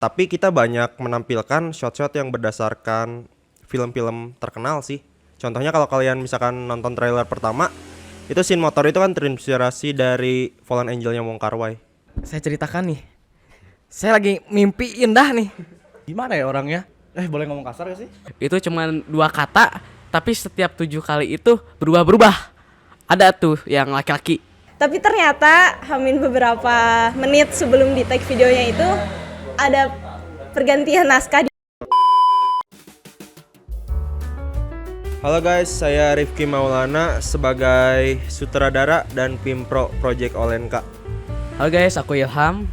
Tapi kita banyak menampilkan shot-shot yang berdasarkan film-film terkenal sih. Contohnya kalau kalian misalkan nonton trailer pertama, itu scene motor itu kan terinspirasi dari Fallen Angel-nya Wong Kar-wai. Saya ceritakan nih. Saya lagi mimpi indah nih. Gimana ya orangnya? Boleh ngomong kasar gak sih? Itu cuma 2 kata, tapi setiap 7 kali itu berubah-berubah. Ada tuh yang laki-laki. Tapi ternyata hamin beberapa menit sebelum di take videonya itu ada pergantian naskah. Halo guys, saya Rifki Maulana sebagai sutradara dan Pimpro Project Olenka. Halo guys, aku Ilham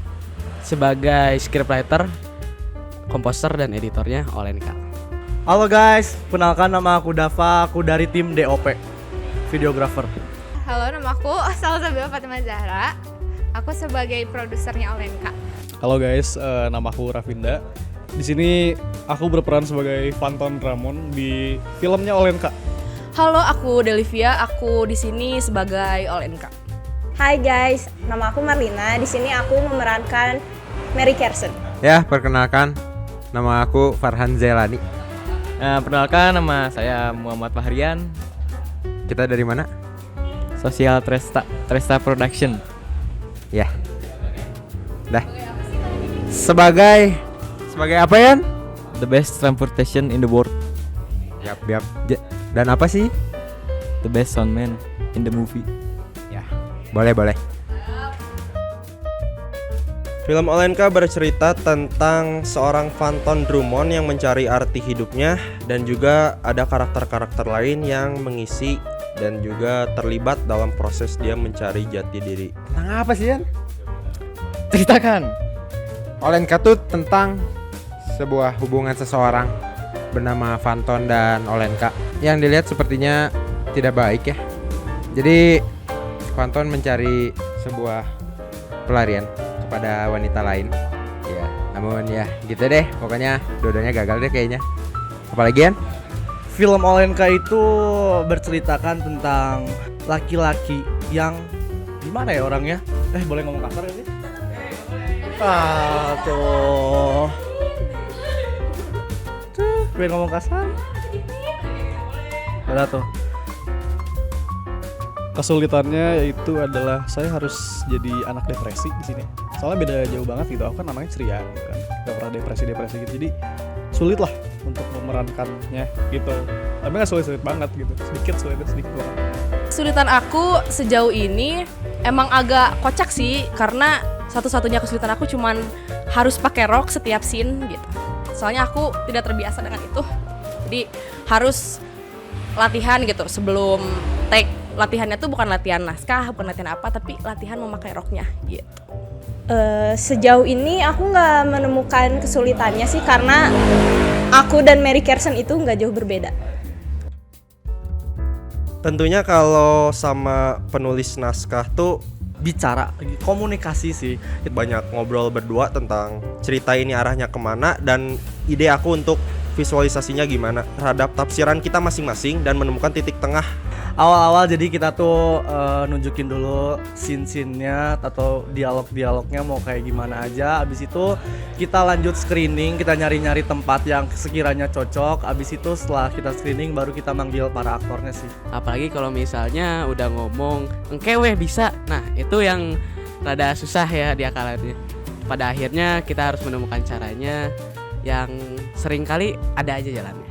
sebagai scriptwriter, komposer dan editornya Olenka. Halo guys, kenalkan nama aku Dava, aku dari tim DOP, videographer. Halo, nama aku Salsabila Fatimah Zahra. Aku sebagai produsernya Olenka. Halo guys, nama aku Rafinda. Di sini aku berperan sebagai Fanton Ramon di filmnya Olenka. Halo, aku Delivia. Aku di sini sebagai Olenka. Hai guys, nama aku Marlina. Di sini aku memerankan Mary Kersen. Ya, perkenalkan, nama aku Farhan Zelani. Perkenalkan, nama saya Muhammad Fahrian. Kita dari mana? Sosial Tresta Production. Ya. Dah. Sebagai apa ya? The best transportation in the world. Yap. Dan apa sih? The best soundman in the movie. Ya. Boleh. Film Olenka bercerita tentang seorang Fanton Drummond yang mencari arti hidupnya, dan juga ada karakter-karakter lain yang mengisi dan juga terlibat dalam proses dia mencari jati diri. Tentang apa sih, Yan? Ceritakan. Olenka tuh tentang sebuah hubungan seseorang bernama Fanton dan Olenka yang dilihat sepertinya tidak baik ya. Jadi Fanton mencari sebuah pelarian kepada wanita lain. Ya, namun ya gitu deh. Pokoknya dua-duanya gagal deh kayaknya. Apalagi Yan? Film Olenka itu berceritakan tentang laki-laki yang gimana ya orangnya? Boleh ngomong kasar gak sih? Tuh. Boleh ngomong kasar? Udah tuh. Kesulitannya yaitu adalah saya harus jadi anak depresi di sini. Soalnya beda jauh banget gitu. Aku kan namanya ceria gitu kan. Gak pernah depresi gitu. Jadi sulit lah untuk memerankannya gitu. Tapi gak sulit banget gitu. Sedikit banget. Kesulitan aku sejauh ini emang agak kocak sih, karena satu-satunya kesulitan aku cuman harus pakai rok setiap scene gitu. Soalnya aku tidak terbiasa dengan itu. Jadi harus latihan gitu sebelum take. Latihannya tuh bukan latihan naskah, bukan latihan apa, tapi latihan memakai roknya gitu. Sejauh ini aku nggak menemukan kesulitannya sih, karena aku dan Mary Kersen itu nggak jauh berbeda. Tentunya kalau sama penulis naskah tuh Bicara, komunikasi sih. banyak ngobrol berdua tentang cerita ini arahnya kemana, dan ide aku untuk visualisasinya gimana terhadap tafsiran kita masing-masing dan menemukan titik tengah. Awal-awal jadi kita tuh nunjukin dulu scene-scene-nya atau dialog-dialognya mau kayak gimana aja. Abis itu kita lanjut screening, kita nyari-nyari tempat yang sekiranya cocok. Abis itu setelah kita screening baru kita manggil para aktornya sih. Apalagi kalau misalnya udah ngomong engkeweh bisa. Nah, itu yang rada susah ya diakalannya. Pada akhirnya kita harus menemukan caranya yang seringkali ada aja jalannya.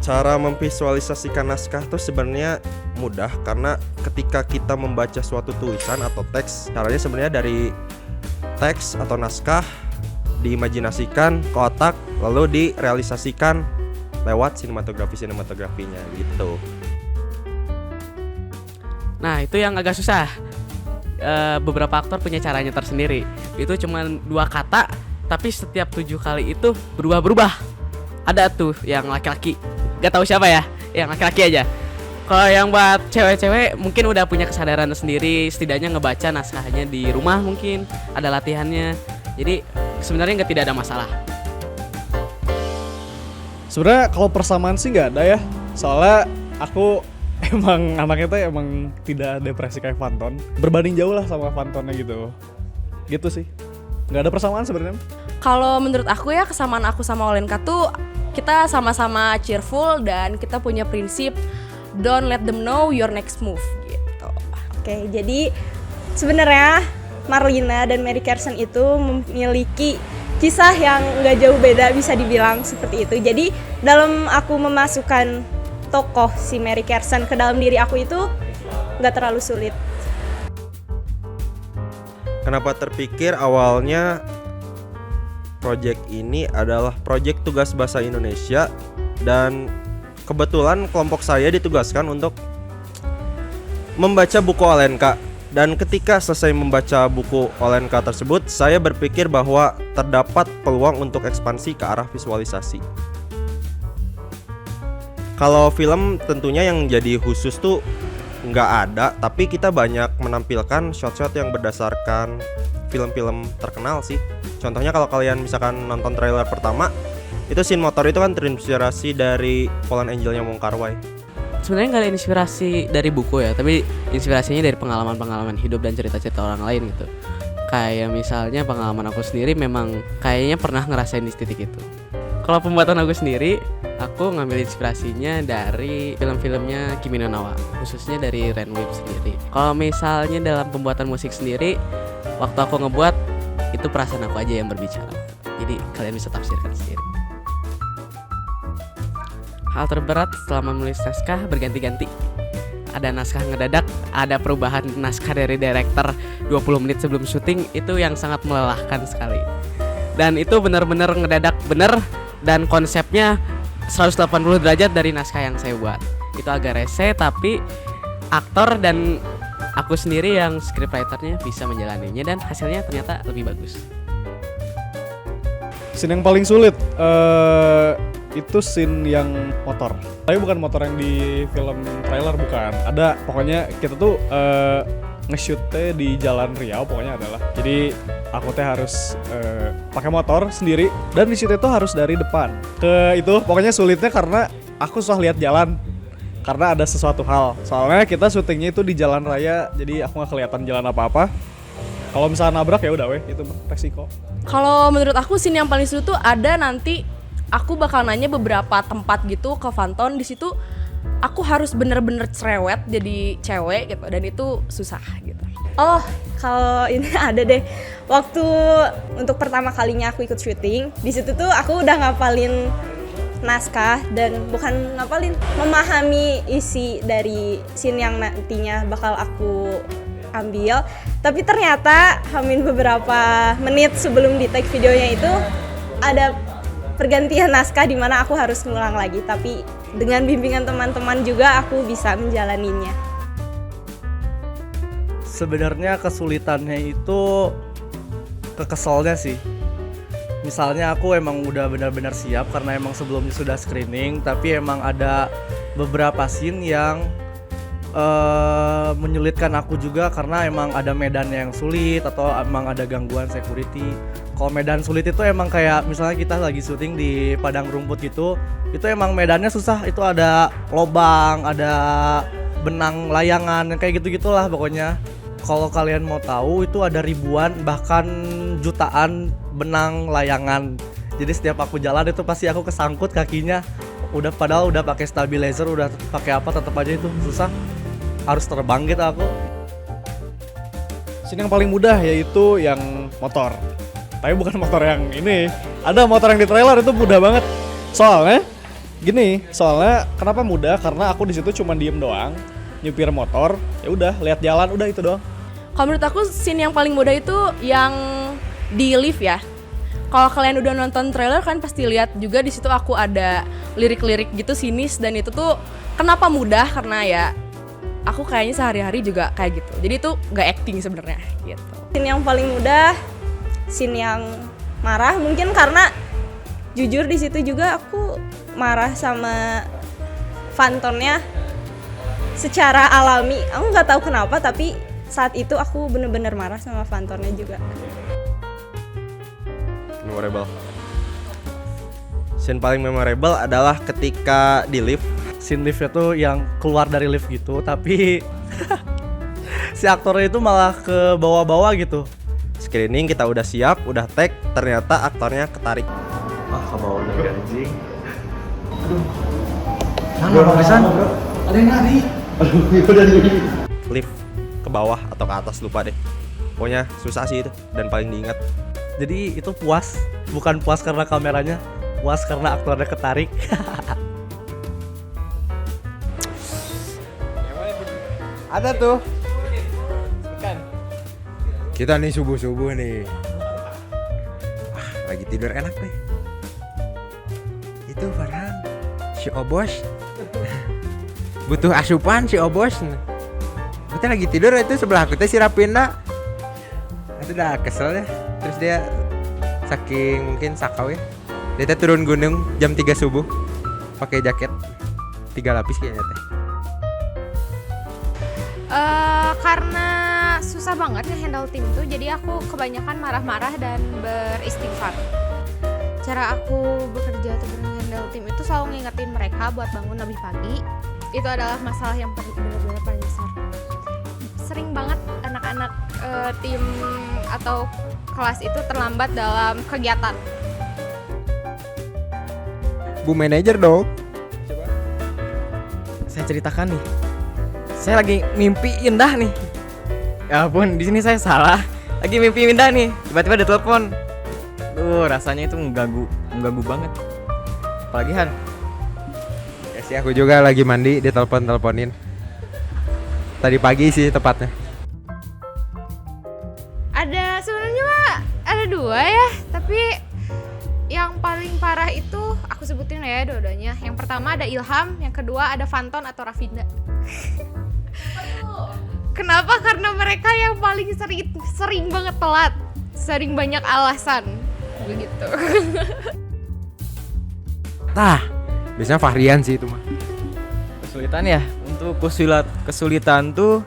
Cara memvisualisasikan naskah tuh sebenarnya mudah, karena ketika kita membaca suatu tulisan atau teks, caranya sebenarnya dari teks atau naskah diimajinasikan ke otak, lalu direalisasikan lewat sinematografinya gitu. Nah, itu yang agak susah. Beberapa aktor punya caranya tersendiri. Itu cuma 2 kata, tapi setiap 7 kali itu berubah-berubah. Ada tuh yang laki-laki, gak tahu siapa ya, yang laki-laki aja. Kalau yang buat cewek-cewek mungkin udah punya kesadaran sendiri, setidaknya ngebaca naskahnya di rumah, mungkin ada latihannya. Jadi sebenarnya tidak ada masalah. Sebenarnya kalau persamaan sih nggak ada ya. Soalnya aku emang anaknya tuh emang tidak depresi kayak Fanton. Berbanding jauh lah sama Fantonnya gitu. Gitu sih. Nggak ada persamaan sebenarnya. Kalau menurut aku ya, kesamaan aku sama Olenka tuh kita sama-sama cheerful dan kita punya prinsip don't let them know your next move gitu. Oke, jadi sebenarnya Marlina dan Mary Carson itu memiliki kisah yang nggak jauh beda, bisa dibilang seperti itu. Jadi dalam aku memasukkan tokoh si Mary Carson ke dalam diri aku itu nggak terlalu sulit. Kenapa terpikir awalnya project ini adalah project tugas bahasa Indonesia, dan kebetulan kelompok saya ditugaskan untuk membaca buku Olenka. Dan ketika selesai membaca buku Olenka tersebut, saya berpikir bahwa terdapat peluang untuk ekspansi ke arah visualisasi. Kalau film tentunya yang jadi khusus tuh nggak ada, tapi kita banyak menampilkan shot-shot yang berdasarkan film-film terkenal sih. Contohnya kalau kalian misalkan nonton trailer pertama, itu scene motor itu kan terinspirasi dari Fallen Angel-nya Wong Kar-wai. Sebenarnya nggak ada inspirasi dari buku ya, tapi inspirasinya dari pengalaman-pengalaman hidup dan cerita-cerita orang lain gitu. Kayak misalnya pengalaman aku sendiri memang kayaknya pernah ngerasain di titik itu. Kalau pembuatan aku sendiri, aku ngambil inspirasinya dari film-filmnya Kimi no Na wa, khususnya dari Ren Whip sendiri. Kalau misalnya dalam pembuatan musik sendiri, waktu aku ngebuat, itu perasaan aku aja yang berbicara. Jadi kalian bisa tafsirkan sendiri. Hal terberat selama menulis naskah berganti-ganti. Ada naskah ngedadak, ada perubahan naskah dari director 20 menit sebelum syuting, itu yang sangat melelahkan sekali. Dan itu benar-benar ngedadak bener, dan konsepnya 180 derajat dari naskah yang saya buat. Itu agak rese, tapi aktor dan aku sendiri yang scriptwriternya bisa menjalaninya, dan hasilnya ternyata lebih bagus. Scene yang paling sulit itu scene yang motor. Tapi bukan motor yang di film trailer, bukan. Ada, pokoknya kita tuh nge-shootnya di Jalan Riau pokoknya adalah. Jadi aku teh harus pakai motor sendiri, dan di situ tuh harus dari depan ke itu. Pokoknya sulitnya karena aku susah lihat jalan karena ada sesuatu hal. Soalnya kita syutingnya itu di jalan raya, jadi aku nggak kelihatan jalan apa-apa. Kalau misalnya nabrak ya udah weh, itu resiko. Kalau menurut aku scene yang paling seru tuh ada nanti aku bakal nanya beberapa tempat gitu ke Phantom. Di situ aku harus bener-bener cerewet jadi cewek gitu, dan itu susah gitu. Oh, kalau ini ada deh. Waktu untuk pertama kalinya aku ikut syuting, di situ tuh aku udah ngapalin naskah, dan bukan ngapalin, memahami isi dari scene yang nantinya bakal aku ambil. Tapi ternyata hamin beberapa menit sebelum di take videonya itu ada pergantian naskah di mana aku harus ngulang lagi, tapi dengan bimbingan teman-teman juga aku bisa menjalaninya. Sebenarnya kesulitannya itu kekeselnya sih. Misalnya aku emang udah benar-benar siap karena emang sebelumnya sudah screening, tapi emang ada beberapa scene yang menyulitkan aku juga karena emang ada medannya yang sulit atau emang ada gangguan security. Kalau medan sulit itu emang kayak misalnya kita lagi syuting di padang rumput gitu, itu emang medannya susah, itu ada lobang, ada benang layangan, kayak gitu-gitulah pokoknya. Kalau kalian mau tahu itu ada ribuan bahkan jutaan benang layangan. Jadi setiap aku jalan itu pasti aku kesangkut kakinya. Padahal udah pakai stabilizer, udah pakai apa, tetap aja itu susah. Harus terbang gitu aku. Scene yang paling mudah yaitu yang motor. Tapi bukan motor yang ini. Ada motor yang di trailer itu mudah banget. Soalnya kenapa mudah? Karena aku di situ cuma diem doang, nyupir motor, ya udah lihat jalan, udah itu doang. Kalau menurut aku scene yang paling mudah itu yang di lift ya. Kalau kalian udah nonton trailer kan pasti lihat juga di situ aku ada lirik-lirik gitu sinis, dan itu tuh kenapa mudah karena ya aku kayaknya sehari-hari juga kayak gitu. Jadi itu nggak acting sebenarnya gitu. Scene yang paling mudah, scene yang marah, mungkin karena jujur di situ juga aku marah sama Phantomnya secara alami. Aku nggak tahu kenapa, tapi saat itu aku bener-bener marah sama Phantomnya juga. Memorable. Scene paling memorable adalah ketika di lift. Scene liftnya tuh yang keluar dari lift gitu, tapi si aktornya itu malah ke bawah-bawah gitu. screening, kita udah siap, udah tag, ternyata aktornya ketarik. Ah, kamu udah anjing. Lift ke bawah atau ke atas lupa deh. Pokoknya susah sih itu dan paling diingat. Jadi itu puas, bukan puas karena kameranya, puas karena aktornya ketarik. Ada tuh. Kita nih subuh-subuh nih. Lagi tidur enak deh. Itu Farhan, si Obos. Butuh asupan si Obos. Kita lagi tidur itu sebelah kita si Rapinda. Itu udah kesel ya. Terus dia saking mungkin sakau ya. Dia turun gunung jam 3 subuh. Pakai jaket 3 lapis kayaknya teh. Karena susah banget nge-handle tim tuh, jadi aku kebanyakan marah-marah dan beristighfar. Cara aku bekerja atau handle tim itu selalu ngingetin mereka buat bangun lebih pagi. Itu adalah masalah yang benar-benar paling besar. Sering banget anak-anak tim atau kelas itu terlambat dalam kegiatan. Bu manajer dong. Saya ceritakan nih. Saya lagi mimpi indah nih. Ya ampun, di sini saya salah. Lagi mimpi indah nih. Tiba-tiba ada telepon. Tuh, rasanya itu mengganggu banget. Apalagi Han. Ya sih aku juga lagi mandi, dia teleponin. Tadi pagi sih tepatnya. Ada sebenarnya mah ada 2 ya, tapi yang paling parah itu aku sebutin ya dua-duanya. Yang pertama ada Ilham, yang kedua ada Fanton atau Rafinda. Kenapa? Karena mereka yang paling sering banget telat, sering banyak alasan, begitu. Tah, biasanya Fahrian sih itu mah. Kesulitan ya. Untuk kesulitan tuh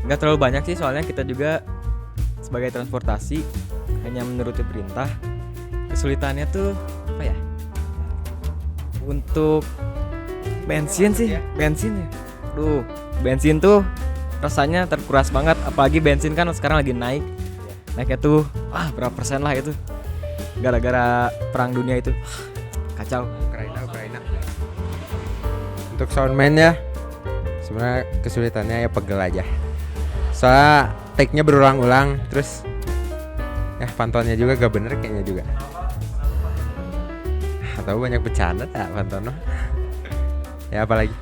nggak terlalu banyak sih, soalnya kita juga sebagai transportasi hanya menuruti perintah. Kesulitannya tuh apa ya? Untuk bensin sih, bensin ya. Bensin tuh rasanya terkuras banget, apalagi bensin kan sekarang lagi naiknya tuh berapa persen lah itu gara-gara perang dunia itu. Kacau. Ukraina. Untuk soundman ya sebenarnya kesulitannya ya pegel aja, soalnya take-nya berulang-ulang, terus ya pantonnya juga gak bener kayaknya juga, atau banyak bercanda tak pantono. Ya apalagi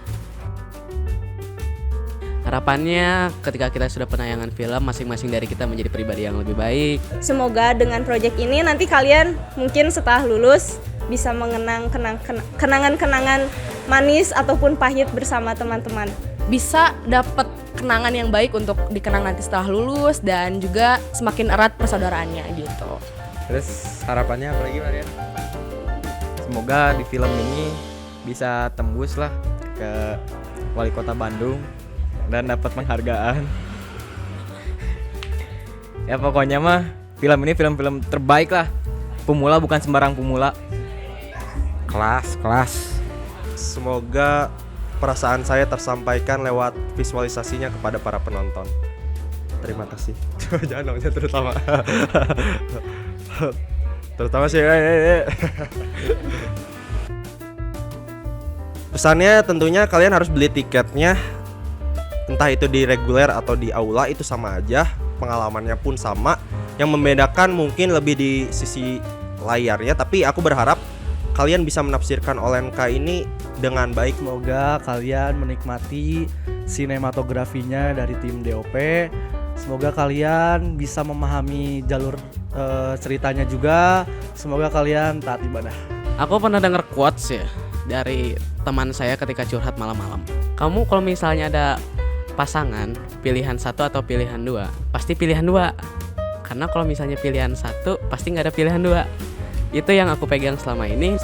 Harapannya ketika kita sudah penayangan film, masing-masing dari kita menjadi pribadi yang lebih baik. Semoga dengan proyek ini nanti kalian mungkin setelah lulus bisa mengenang kenangan-kenangan manis ataupun pahit bersama teman-teman. Bisa dapat kenangan yang baik untuk dikenang nanti setelah lulus, dan juga semakin erat persaudaraannya gitu. terus harapannya apa lagi Marian? Semoga di film ini bisa tembus lah ke Wali Kota Bandung dan dapat penghargaan. Ya pokoknya mah film ini film-film terbaik lah. Pemula bukan sembarang pemula. Kelas. Semoga perasaan saya tersampaikan lewat visualisasinya kepada para penonton. Terima kasih. Jangan dong, terutama. Terutama sih. Pesannya tentunya kalian harus beli tiketnya. Entah itu di reguler atau di aula, itu sama aja. Pengalamannya pun sama. Yang membedakan mungkin lebih di sisi layarnya, tapi aku berharap kalian bisa menafsirkan OLNK ini dengan baik. Semoga kalian menikmati sinematografinya dari tim DOP. Semoga kalian bisa memahami jalur ceritanya juga. Semoga kalian taat ibadah. Aku pernah denger quotes ya dari teman saya ketika curhat malam-malam. Kamu kalau misalnya ada pasangan pilihan 1 atau pilihan 2, pasti pilihan 2. Karena kalau misalnya pilihan 1 pasti nggak ada pilihan 2. Itu yang aku pegang selama ini.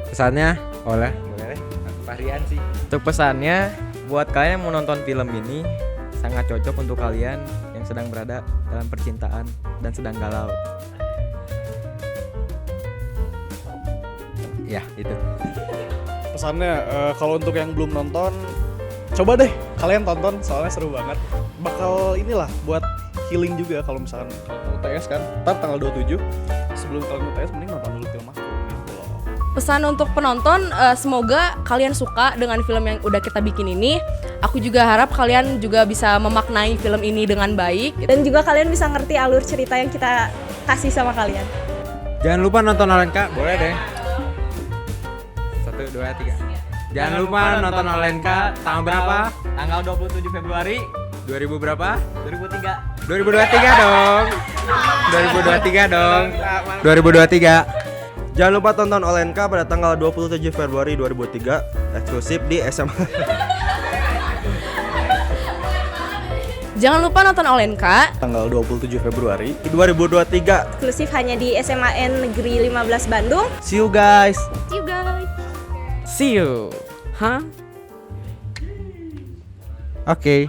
Pesannya boleh varian sih. Untuk pesannya buat kalian yang mau nonton film ini, sangat cocok untuk kalian yang sedang berada dalam percintaan dan sedang galau. Ya itu. Pesannya kalau untuk yang belum nonton, coba deh kalian tonton, soalnya seru banget. Bakal inilah buat healing juga kalau misalkan UTS kan. Ntar tanggal 27 sebelum kalian UTS mending nonton dulu film aku gitu loh. Pesan untuk penonton, semoga kalian suka dengan film yang udah kita bikin ini. Aku juga harap kalian juga bisa memaknai film ini dengan baik. Dan juga kalian bisa ngerti alur cerita yang kita kasih sama kalian. Jangan lupa nonton Olenka, boleh deh. 1, 2, 3. Jangan lupa nonton Olenka tanggal berapa? Tanggal 27 Februari 2000 berapa? 2003. 2023 dong. 2023 dong. 2023. Jangan lupa tonton Olenka pada tanggal 27 Februari 2003 eksklusif di SMA. Jangan lupa nonton Olenka Tanggal 27 Februari. 2023. Eksklusif hanya di SMAN Negeri 15 Bandung. See you guys. See you guys. See you. Hah? Oke.